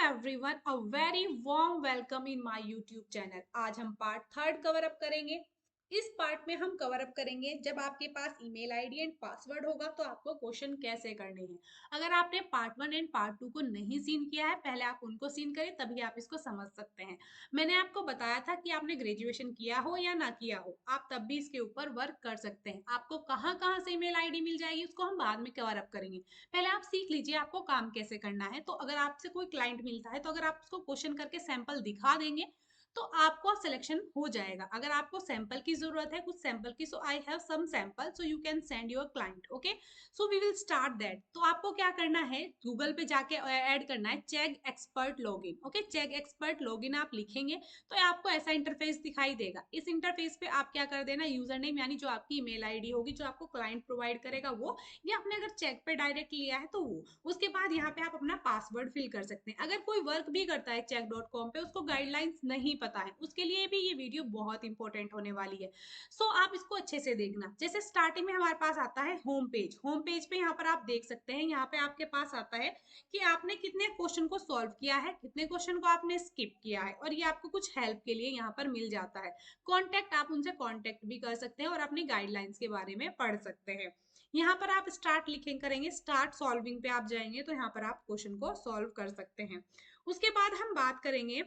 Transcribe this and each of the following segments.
everyone, a very warm welcome in my YouTube channel। आज हम part third cover up करेंगे। इस part में हम कवर अप करेंगे जब आपके पास ईमेल आईडी एंड पासवर्ड होगा तो आपको क्वेश्चन कैसे करने हैं। अगर आपने part one and part two को नहीं सीन किया है, पहले आप उनको सीन करें तभी आप इसको समझ सकते हैं। मैंने आपको बताया था कि आपने ग्रेजुएशन किया हो या ना किया हो, आप तब भी इसके ऊपर वर्क कर सकते हैं। आपको कहाँ कहाँ से ईमेल आईडी मिल जाएगी उसको हम बाद में कवर अप करेंगे। पहले आप सीख लीजिए आपको काम कैसे करना है। तो अगर आपसे कोई क्लाइंट मिलता है तो अगर आप उसको क्वेश्चन करके सैंपल दिखा देंगे तो आपको सिलेक्शन हो जाएगा। अगर आपको सैंपल की जरूरत है, कुछ सैंपल की, so I have some sample so you can send your client. Okay, so we will start that. तो आपको क्या करना है, गूगल पे जाके ऐड करना है check expert login. Okay, check expert login आप लिखेंगे तो आपको ऐसा इंटरफेस दिखाई देगा। इस इंटरफेस पे आप क्या कर देना, यूजर नेम यानी जो आपकी ईमेल आईडी होगी जो आपको क्लाइंट प्रोवाइड करेगा वो, या आपने अगर चेक पे डायरेक्ट लिया है तो वो, उसके बाद यहाँ पे आप अपना पासवर्ड फिल कर सकते हैं। अगर कोई वर्क भी करता है चेक.com पे, उसको गाइडलाइंस नहीं पता है, उसके लिए भी ये वीडियो बहुत इंपॉर्टेंट होने वाली है। सो आप इसको अच्छे से देखना। जैसे स्टार्टिंग में हमारे पास आता है होम पेज। होम पेज पे यहाँ पर आप देख सकते हैं, यहाँ पे आपके पास आता है कि आपने कितने क्वेश्चन को सॉल्व किया है, कितने क्वेश्चन को आपने स्किप किया है, और ये आपको कुछ हेल्प के लिए यहाँ पर मिल जाता है। कॉन्टेक्ट, आप उनसे कॉन्टेक्ट भी कर सकते हैं और अपनी गाइडलाइंस के बारे में पढ़ सकते हैं। यहाँ पर आप स्टार्ट लिखें करेंगे, स्टार्ट सॉल्विंग पे आप जाएंगे तो यहाँ पर आप क्वेश्चन को सॉल्व कर सकते हैं। उसके बाद हम बात करेंगे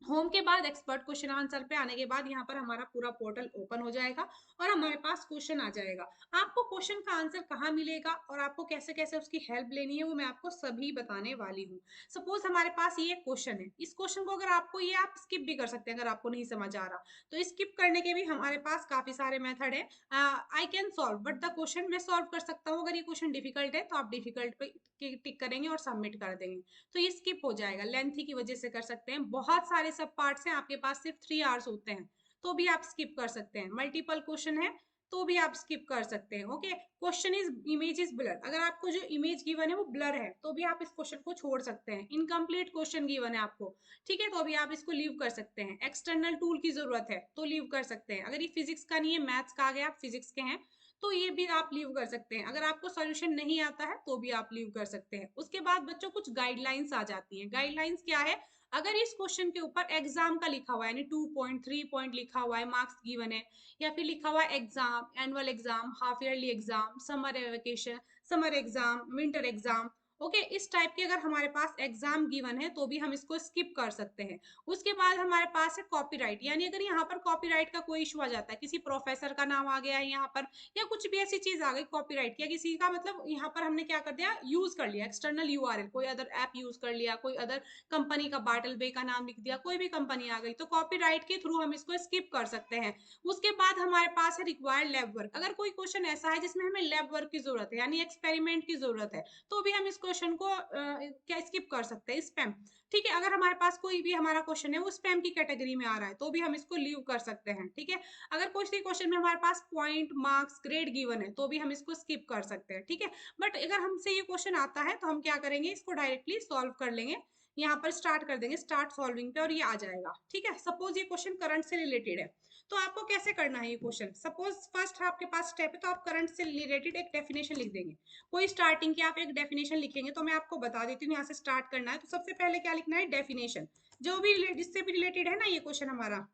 होम के बाद एक्सपर्ट क्वेश्चन आंसर पे आने के बाद यहाँ पर हमारा पूरा पोर्टल ओपन हो जाएगा और हमारे पास क्वेश्चन आ जाएगा। आपको क्वेश्चन का आंसर कहाँ मिलेगा और आपको कैसे कैसे उसकी हेल्प लेनी है वो मैं आपको सभी बताने वाली हूँ। सपोज हमारे पास ये क्वेश्चन है, इस क्वेश्चन को अगर आपको ये आप स्किप भी कर सकते हैं अगर आपको नहीं समझ आ रहा, तो स्किप करने के भी हमारे पास काफी सारे मेथड है। I can solve but the question मैं सॉल्व कर सकता हूँ। अगर ये क्वेश्चन डिफिकल्ट है तो आप डिफिकल्ट पे टिक करेंगे और सबमिट कर देंगे तो ये स्किप हो जाएगा। लेंथी की वजह से कर सकते हैं, बहुत सारे सब पार्ट्स हैं, आपके पास सिर्फ 3 आवर्स होते हैं तो भी आप स्किप कर सकते हैं। मल्टीपल क्वेश्चन है तो भी आप स्किप कर सकते हैं। Okay, question is image is blur, अगर आपको जो इमेज गिवन है वो ब्लर है तो भी आप इस क्वेश्चन को छोड़ सकते हैं। इनकम्प्लीट क्वेश्चन गिवन है आपको, ठीक है, तो अभी आप इसको लीव कर सकते हैं। एक्सटर्नल टूल की जरूरत है तो लीव कर सकते हैं। अगर ये फिजिक्स का नहीं है, मैथ्स का आ गया, आप फिजिक्स के हैं तो ये भी आप लीव कर सकते हैं। अगर आपको सॉल्यूशन नहीं आता है तो भी आप लीव कर सकते हैं। उसके बाद बच्चों कुछ गाइडलाइंस आ जाती हैं। गाइडलाइंस क्या है, अगर इस क्वेश्चन के ऊपर एग्जाम का लिखा हुआ है यानी 2.3 पॉइंट लिखा हुआ है, मार्क्स गिवन है, या फिर लिखा हुआ है exam, annual exam, half yearly exam, summer vacation, summer exam, winter exam, okay, इस टाइप के अगर हमारे पास एग्जाम गिवन है तो भी हम इसको स्किप कर सकते हैं। उसके बाद हमारे पास है कॉपीराइट, यानी अगर यहाँ पर कॉपीराइट का कोई इशू आ जाता है, किसी प्रोफेसर का नाम आ गया है यहाँ पर, या कुछ भी ऐसी चीज आ गई कॉपीराइट की, या किसी का मतलब यहाँ पर हमने क्या कर दिया, यूज कर लिया एक्सटर्नल यूआरएल, कोई अदर ऐप यूज कर लिया, कोई अदर कंपनी का बाटल बे का नाम लिख दिया, कोई भी कंपनी आ गई, तो कॉपीराइट के थ्रू हम इसको स्किप कर सकते हैं। उसके बाद हमारे पास है रिक्वायर्ड लैब वर्क। अगर कोई क्वेश्चन ऐसा है जिसमें हमें लैब वर्क की जरूरत है यानी एक्सपेरिमेंट की जरूरत है तो भी हम इस क्वेश्चन को क्या स्किप कर सकते हैं। स्पैम, ठीक है, अगर हमारे पास कोई भी हमारा क्वेश्चन है वो स्पैम की कैटेगरी में आ रहा है तो भी हम इसको लीव कर सकते हैं। ठीक है, अगर कोई सी क्वेश्चन में हमारे पास पॉइंट, मार्क्स, ग्रेड गिवन है तो भी हम इसको स्किप कर सकते हैं। ठीक है, बट अगर हमसे ये क्वेश्चन आता है तो हम क्या करेंगे, इसको डायरेक्टली सॉल्व कर लेंगे। यहाँ पर स्टार्ट कर देंगे, स्टार्ट सॉल्विंग पे, और ये आ जाएगा। ठीक है, सपोज ये क्वेश्चन करंट से रिलेटेड है तो आपको कैसे करना है ये क्वेश्चन। सपोज फर्स्ट आपके पास स्टेप है तो आप करंट से रिलेटेड एक डेफिनेशन लिख देंगे। कोई स्टार्टिंग की आप एक डेफिनेशन लिखेंगे तो मैं आपको बता देती हूँ यहाँ से स्टार्ट करना है। तो सबसे पहले क्या लिखना है, डेफिनेशन, जो भी जिससे भी रिलेटेड है ना ये क्वेश्चन हमारा,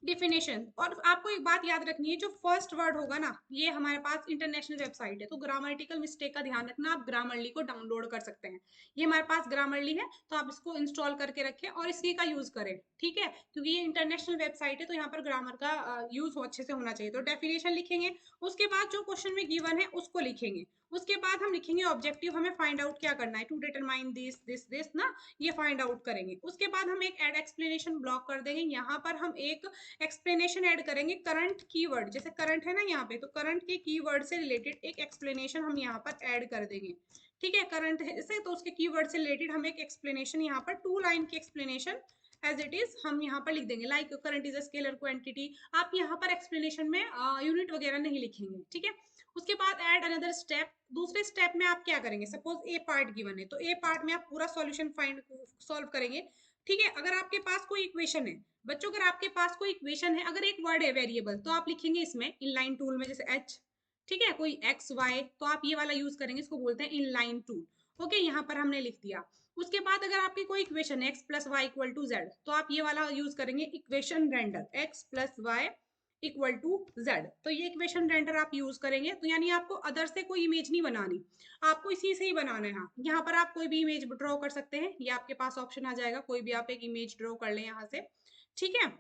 डिफिनेशन। और आपको एक बात याद रखनी है, जो फर्स्ट वर्ड होगा ना, ये हमारे पास इंटरनेशनल वेबसाइट है तो ग्रामेटिकल मिस्टेक का ध्यान रखना, आप ग्रामरली को डाउनलोड कर सकते हैं। ये हमारे पास ग्रामरली है तो आप इसको इंस्टॉल करके रखें और इसी का यूज करें। ठीक है, क्योंकि ये इंटरनेशनल वेबसाइट है तो यहाँ पर ग्रामर का यूज अच्छे से होना चाहिए। तो डेफिनेशन लिखेंगे, उसके बाद जो क्वेश्चन में गिवन है उसको लिखेंगे, उसके बाद हम लिखेंगे ऑब्जेक्टिव, हमें फाइंड आउट क्या करना है, to determine this this this ना, ये फाइंड आउट करेंगे। उसके बाद हम एक एड एक्सप्लेनेशन ब्लॉक कर देंगे, यहाँ पर हम एक एक्सप्लेनेशन ऐड करेंगे करंट कीवर्ड, जैसे करंट है ना यहाँ पे, तो करंट के कीवर्ड से रिलेटेड एक एक्सप्लेनेशन हम यहाँ पर ऐड कर देंगे। ठीक है, करंट है इसे तो उसके कीवर्ड से रिलेटेड हम एक एक्सप्लेनेशन यहाँ पर 2 लाइन की एक्सप्लेनेशन एज इट इज हम यहाँ पर लिख देंगे, like current is a scalar quantity. आप यहाँ पर एक्सप्लेनेशन में यूनिट वगैरह नहीं लिखेंगे। ठीक है, उसके बाद ऐड अनदर स्टेप, दूसरे स्टेप में आप क्या करेंगे, सपोज ए पार्ट गिवन है तो ए पार्ट में आप पूरा सॉल्यूशन फाइंड सॉल्व करेंगे। ठीक है, अगर आपके पास कोई इक्वेशन है, बच्चों अगर आपके पास कोई इक्वेशन है, अगर एक वर्ड है वेरिएबल तो आप लिखेंगे इसमें इनलाइन टूल में, जैसे एच, ठीक है, कोई एक्स वाई तो आप ये वाला यूज करेंगे, इसको बोलते हैं इनलाइन टूल। ओके, यहाँ पर हमने लिख दिया। उसके बाद अगर आपकी कोई इक्वेशन है x plus y equal to z, तो आप ये वाला यूज करेंगे equation render, x plus y equal to z. तो ये इक्वेशन रेंडर आप यूज करेंगे, तो यानी आपको अदर से कोई इमेज नहीं बनानी, आपको इसी से ही बनाना है। यहाँ पर आप कोई भी इमेज ड्रॉ कर सकते हैं, ये आपके पास ऑप्शन आ जाएगा, कोई भी आप एक इमेज ड्रॉ कर लें यहाँ से, ठीक है।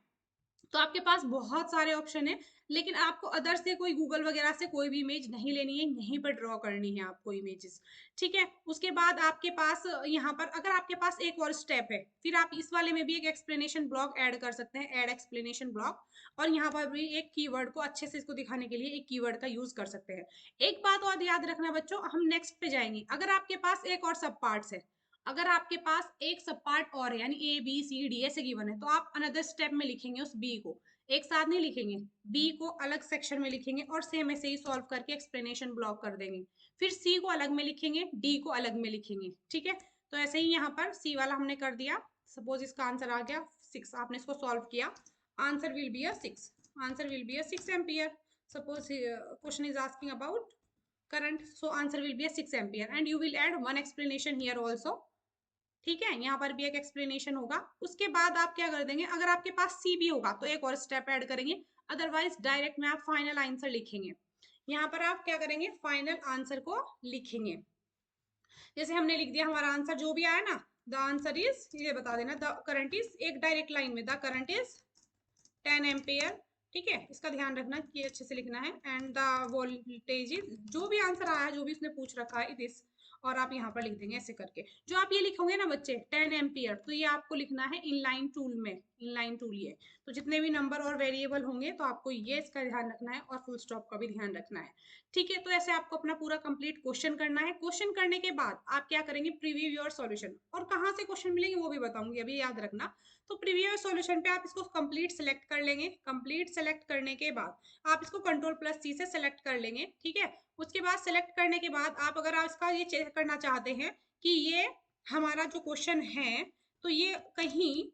तो आपके पास बहुत सारे ऑप्शन है, लेकिन आपको अदर से कोई गूगल वगैरह से कोई भी इमेज नहीं लेनी है, यहीं पर ड्रॉ करनी है आपको इमेजेस, ठीक है। उसके बाद आपके पास यहाँ पर अगर आपके पास एक और स्टेप है, फिर आप इस वाले में भी एक एक्सप्लेनेशन ब्लॉक ऐड कर सकते हैं, ऐड एक्सप्लेनेशन ब्लॉक। और यहाँ पर भी एक कीवर्ड को अच्छे से इसको दिखाने के लिए एक कीवर्ड का यूज कर सकते हैं। एक बात और याद रखना बच्चों, हम नेक्स्ट पे जाएंगे, अगर आपके पास एक और सब पार्ट्स है, अगर आपके पास एक सब पार्ट और है, यानी ए बी सी डी ऐसे गिवन है, तो आप अनदर स्टेप में लिखेंगे उस बी को, एक साथ नहीं लिखेंगे, बी को अलग सेक्शन में लिखेंगे और सेम ऐसे ही सॉल्व करके एक्सप्लेनेशन ब्लॉक कर देंगे। फिर सी को अलग में लिखेंगे, डी को अलग में लिखेंगे, ठीक है। तो ऐसे ही यहाँ पर सी वाला हमने कर दिया। सपोज इसका आंसर आ गया 6, आपने इसको सॉल्व किया, answer will be a 6, answer will be a 6 ampere. Suppose question is asking about current, so answer will be a 6 ampere and you will add one explanation here also, ठीक है। यहाँ पर भी एक एक्सप्लेनेशन होगा। उसके बाद आप क्या कर देंगे, अगर आपके पास सी भी होगा तो एक और स्टेप ऐड करेंगे, अदरवाइज डायरेक्ट में आप फाइनल आंसर लिखेंगे। यहाँ पर आप क्या करेंगे, फाइनल आंसर को लिखेंगे। जैसे हमने लिख दिया हमारा आंसर जो भी आया ना, द आंसर इज, ये बता देना, द करंट इज, एक डायरेक्ट लाइन में द करंट इज 10 एम्पेयर, ठीक है। इसका ध्यान रखना कि अच्छे से लिखना है। एंड द वोल्टेज इज, जो भी आंसर आया, जो भी उसने पूछ रखा है दिस, और आप यहाँ पर लिख देंगे ऐसे करके। जो आप ये लिखोगे ना बच्चे 10 एम्पियर, तो ये आपको लिखना है इनलाइन टूल में, इनलाइन टूल ये। तो जितने भी नंबर और वेरिएबल होंगे तो आपको ये इसका ध्यान रखना है, और फुल स्टॉप का भी ध्यान रखना है, ठीक है। तो ऐसे आपको अपना पूरा कंप्लीट क्वेश्चन करना है। क्वेश्चन करने के बाद आप क्या करेंगे, प्रीव्यू योर सॉल्यूशन, और कहाँ से क्वेश्चन मिलेंगे वो भी बताऊंगी, अभी याद रखना। तो प्रीवियस सॉल्यूशन पे आप इसको कंप्लीट सेलेक्ट कर लेंगे। कंप्लीट सेलेक्ट करने के बाद आप इसको कंट्रोल प्लस सी से सेलेक्ट कर लेंगे, ठीक है। उसके बाद सेलेक्ट करने के बाद आप अगर आप इसका ये चेक करना चाहते हैं कि ये हमारा जो क्वेश्चन है, तो ये कहीं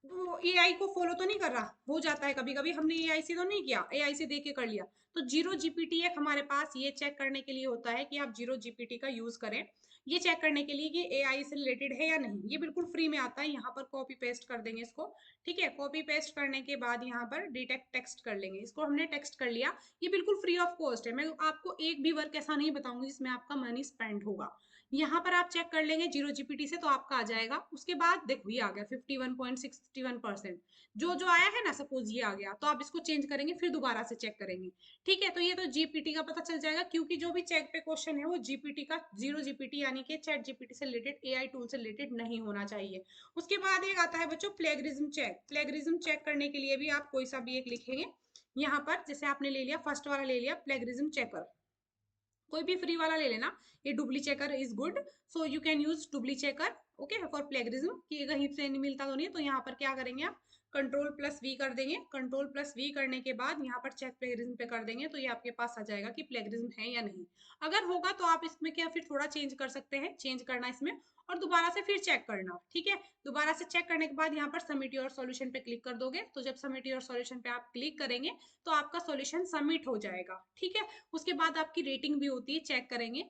वो एआई को फॉलो तो नहीं कर रहा, हो जाता है कभी कभी, हमने एआई से तो नहीं किया, एआई से देख के कर लिया। तो जीरो जीपीटी एक हमारे पास ये चेक करने के लिए होता है कि आप जीरो जीपीटी का यूज करें, ये चेक करने के लिए कि एआई से रिलेटेड है या नहीं। ये बिल्कुल फ्री में आता है, यहाँ पर कॉपी पेस्ट कर देंगे इसको, ठीक है। कॉपी पेस्ट करने के बाद यहाँ पर डिटेक्ट टेक्स्ट कर लेंगे, इसको हमने टेक्स्ट कर लिया। ये बिल्कुल फ्री ऑफ कॉस्ट है, मैं आपको एक भी वर्क ऐसा नहीं बताऊंगी जिसमें आपका मनी स्पेंड होगा। यहाँ पर आप चेक कर लेंगे जीरो जीपीटी से, तो आपका आ जाएगा। उसके बाद देखो ये आ गया 51.61%, जो जो आया है ना, सपोज ये आ गया, तो आप इसको चेंज करेंगे, फिर दोबारा से चेक करेंगे, ठीक है। तो ये तो जीपीटी का पता चल जाएगा, क्योंकि जो भी चेक पे क्वेश्चन है वो जीपीटी का, जीरो जीपीटी यानी कि चैट जीपीटी से रिलेटेड, एआई टूल से रिलेटेड नहीं होना चाहिए। उसके बाद एक आता है बच्चों प्लेगरिज्म चेक। प्लेगरिज्म चेक करने के लिए भी आप कोई सा भी एक लिखेंगे यहाँ पर। जैसे आपने ले लिया, फर्स्ट वाला ले लिया प्लेगरिज्म चेकर, कोई भी फ्री वाला ले लेना, ये dupli checker is good, so you can use dupli checker, okay, for plagiarism, कि कहीं से नहीं मिलता तो नहीं। तो यहाँ पर क्या करेंगे आप, कंट्रोल प्लस वी कर देंगे। कंट्रोल प्लस वी करने के बाद यहाँ पर चेक प्लेगरिज्म पे कर देंगे, तो ये आपके पास आ जाएगा कि प्लेगरिज्म है या नहीं। अगर होगा तो आप इसमें क्या फिर थोड़ा चेंज कर सकते हैं, चेंज करना इसमें, और दोबारा से फिर चेक करना, ठीक है। दोबारा से चेक करने के बाद यहाँ पर सबमिट योर सॉल्यूशन पे क्लिक कर दोगे। तो जब सबमिट योर सॉल्यूशन पे आप क्लिक करेंगे तो आपका सॉल्यूशन सबमिट हो जाएगा, ठीक है। उसके बाद आपकी रेटिंग भी होती है, चेक करेंगे।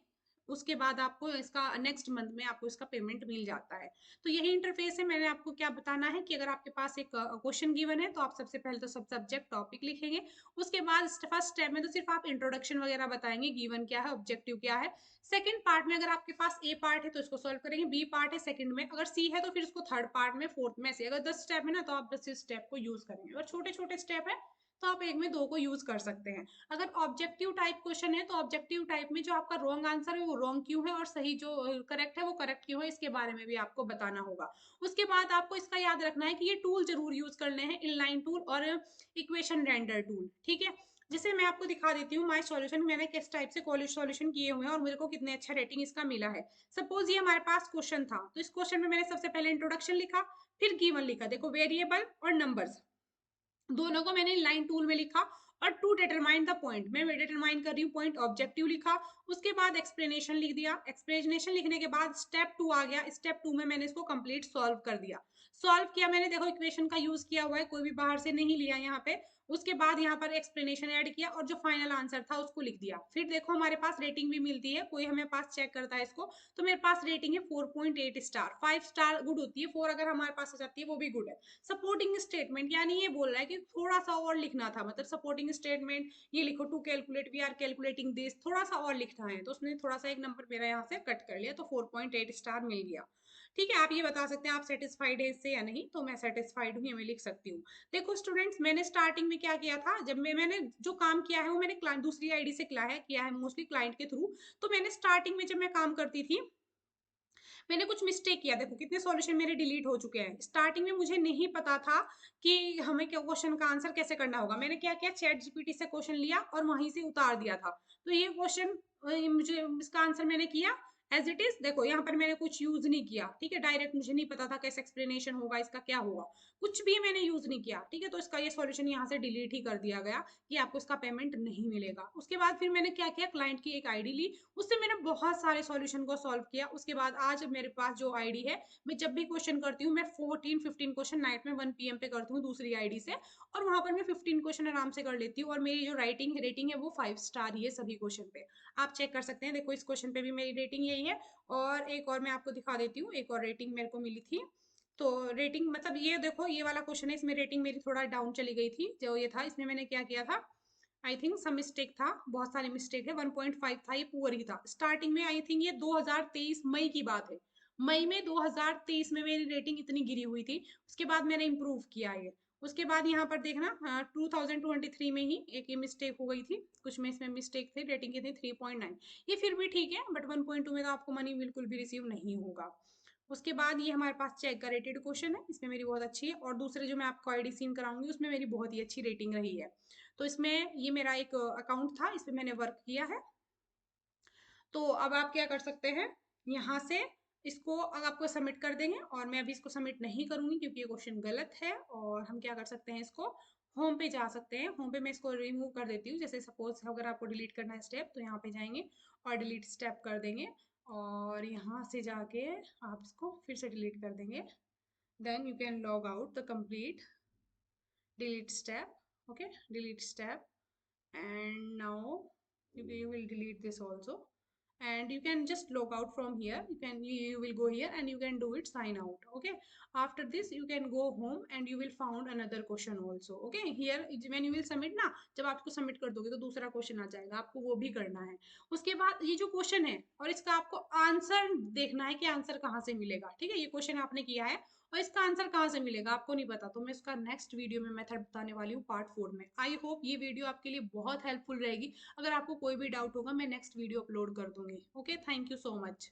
उसके बाद आपको इसका नेक्स्ट मंथ में आपको इसका पेमेंट मिल जाता है। तो यही इंटरफेस है। मैंने आपको क्या बताना है कि अगर आपके पास एक क्वेश्चन गिवन है, तो आप सबसे पहले तो सब सब्जेक्ट टॉपिक लिखेंगे। उसके बाद फर्स्ट स्टेप में तो सिर्फ आप इंट्रोडक्शन वगैरह बताएंगे, गिवन क्या है, ऑब्जेक्टिव क्या है। सेकंड पार्ट में अगर आपके पास ए पार्ट है तो इसको सॉल्व करेंगे, बी पार्ट है सेकंड में, अगर सी है तो फिर इसको थर्ड पार्ट में, फोर्थ में से। अगर 10 स्टेप है ना, तो आप 10 स्टेप को यूज करेंगे। अगर छोटे छोटे स्टेप है तो आप एक में दो को यूज कर सकते हैं। अगर ऑब्जेक्टिव टाइप क्वेश्चन है, तो ऑब्जेक्टिव टाइप में जो आपका रॉन्ग आंसर है वो रॉन्ग क्यों है, और सही जो करेक्ट है वो करेक्ट क्यों है, इसके बारे में भी आपको बताना होगा। उसके बाद आपको इसका याद रखना है कि ये टूल जरूर यूज करने हैं, इनलाइन टूल और इक्वेशन रेंडर टूल, ठीक है। जैसे मैं आपको दिखा देती हूँ माय सॉल्यूशन, मैंने किस टाइप से कॉलेज सॉल्यूशन किए हुए हैं और मेरे को कितने अच्छा रेटिंग इसका मिला है। सपोज ये हमारे पास क्वेश्चन था, तो इस क्वेश्चन में मैंने सबसे पहले इंट्रोडक्शन लिखा, फिर गिवन लिखा, देखो वेरिएबल और नंबर्स दोनों को मैंने लाइन टूल में लिखा, और टू डिटरमाइन द पॉइंट, मैं डिटरमाइन कर रही हूँ पॉइंट, ऑब्जेक्टिव लिखा, उसके बाद एक्सप्लेनेशन लिख दिया, एक्सप्लेनेशन लिखने के बाद स्टेप 2 आ गया, स्टेप 2 में मैंने इसको कंप्लीट सॉल्व कर दिया, सॉल्व किया मैंने, देखो इक्वेशन का यूज किया हुआ है, कोई भी बाहर से नहीं लिया यहाँ पे, उसके बाद यहाँ पर एक्सप्लेनेशन ऐड किया और जो फाइनल आंसर था उसको लिख दिया। फिर देखो हमारे पास रेटिंग भी मिलती है, कोई हमें पास चेक करता है इसको, तो मेरे पास रेटिंग है 4.8 स्टार, 5 स्टार गुड होती है, 4 अगर हमारे पास आ जाती है वो भी गुड है। सपोर्टिंग स्टेटमेंट यानी ये बोल रहा है कि थोड़ा सा और लिखना था, मतलब सपोर्टिंग स्टेटमेंट ये लिखो, to calculate we are calculating this, थोड़ा सा और लिखना है, तो उसने थोड़ा सा एक नंबर मेरा यहाँ से कट कर लिया, तो 4.8 स्टार मिल गया। ठीक है, आप ये बता सकते हैं आप सेटिस्फाइड है इससे या नहीं, तो मैं सेटिस्फाइड हूँ, ये मैं लिख सकती हूँ। देखो स्टूडेंट्स, मैंने स्टार्टिंग में क्या किया था, जब मैंने जो काम किया है वो मैंने क्लाइंट दूसरी आईडी से किया है मोस्टली क्लाइंट के थ्रू। तो मैंने स्टार्टिंग में जब मैं काम करती थी मैंने कुछ मिस्टेक किया, देखो कितने सॉल्यूशन मेरे डिलीट हो चुके हैं। स्टार्टिंग में मुझे नहीं पता था कि हमें क्या क्वेश्चन का आंसर कैसे करना होगा, मैंने क्या किया, चैट जीपीटी से क्वेश्चन लिया और वहीं से उतार दिया था। तो ये क्वेश्चन मुझे इसका आंसर मैंने किया एज इट इज, देखो यहाँ पर मैंने कुछ यूज नहीं किया, ठीक है, डायरेक्ट मुझे नहीं पता था कैसे एक्सप्लेनेशन होगा इसका, क्या होगा, कुछ भी मैंने यूज नहीं किया, ठीक है, तो इसका ये सॉल्यूशन यहाँ से डिलीट ही कर दिया गया कि आपको इसका पेमेंट नहीं मिलेगा। उसके बाद फिर मैंने क्या किया, क्लाइंट की एक आईडी ली, उससे मैंने बहुत सारे सॉल्यूशन को सॉल्व किया। उसके बाद आज मेरे पास जो आईडी है, मैं जब भी क्वेश्चन करती हूँ मैं 14-15 क्वेश्चन नाइट में 1 PM पे करती हूँ दूसरी आईडी से, और वहां पर मैं 15 क्वेश्चन आराम से कर लेती हूँ, और मेरी जो रेटिंग है वो 5 स्टार ही है सभी क्वेश्चन पे, आप चेक कर सकते हैं, देखो इस क्वेश्चन पे भी मेरी रेटिंग यही है। और एक और मैं आपको दिखा देती हूँ, एक और रेटिंग मेरे को मिली थी, तो रेटिंग मतलब ये देखो, ये वाला क्वेश्चन है, इसमें रेटिंग मेरी थोड़ा डाउन चली गई थी, जो ये था इसमें मैंने क्या किया था, आई थिंक सम मिस्टेक था, बहुत सारे मिस्टेक है, 1.5 था, ये पुअर ही था स्टार्टिंग में, आई थिंक ये 2023 मई की बात है, मई में 2023 में मेरी रेटिंग इतनी गिरी हुई थी, उसके बाद मैंने इम्प्रूव किया ये। उसके बाद यहाँ पर देखना 2023 में ही एक ये मिस्टेक हो गई थी, कुछ में इसमें मिस्टेक थी, रेटिंग की थी 3.9, ये फिर भी ठीक है, बट 1.2 में तो आपको मनी बिल्कुल भी रिसीव नहीं होगा। उसके बाद ये हमारे पास चेक का रेटेड क्वेश्चन है, इसमें मेरी बहुत अच्छी है, और दूसरे जो मैं आपको आईडी सीन कराऊंगी उसमें मेरी बहुत ही अच्छी रेटिंग रही है। तो इसमें ये मेरा एक अकाउंट था, इसमें मैंने वर्क किया है। तो अब आप क्या कर सकते हैं, यहाँ से इसको अब आपको सबमिट कर देंगे, और मैं अभी इसको सबमिट नहीं करूंगी क्योंकि ये क्वेश्चन गलत है। और हम क्या कर सकते हैं, इसको होम पे जा सकते हैं, होम पे मैं इसको रिमूव कर देती हूँ, जैसे सपोज अगर आपको डिलीट करना है स्टेप, तो यहाँ पे जाएंगे और डिलीट स्टेप कर देंगे, और यहाँ से जाके आप इसको फिर से डिलीट कर देंगे, then you can log out the complete delete step, okay, delete step, and now you will delete this also, and you can just log out from here, you will go here and you can do it, sign out, okay. After this you can go home and you will found another question also, okay, here when you will submit ना, जब आप इसको submit कर दोगे तो दूसरा question आ जाएगा, आपको वो भी करना है। उसके बाद ये जो क्वेश्चन है और इसका आपको आंसर देखना है कि आंसर कहाँ से मिलेगा, ठीक है, ये क्वेश्चन आपने किया है और इसका आंसर कहाँ से मिलेगा आपको नहीं पता, तो मैं इसका नेक्स्ट वीडियो में मेथड बताने वाली हूँ पार्ट 4 में। आई होप ये वीडियो आपके लिए बहुत हेल्पफुल रहेगी, अगर आपको कोई भी डाउट होगा मैं नेक्स्ट वीडियो अपलोड कर दूंगी। Okay, thank you so much.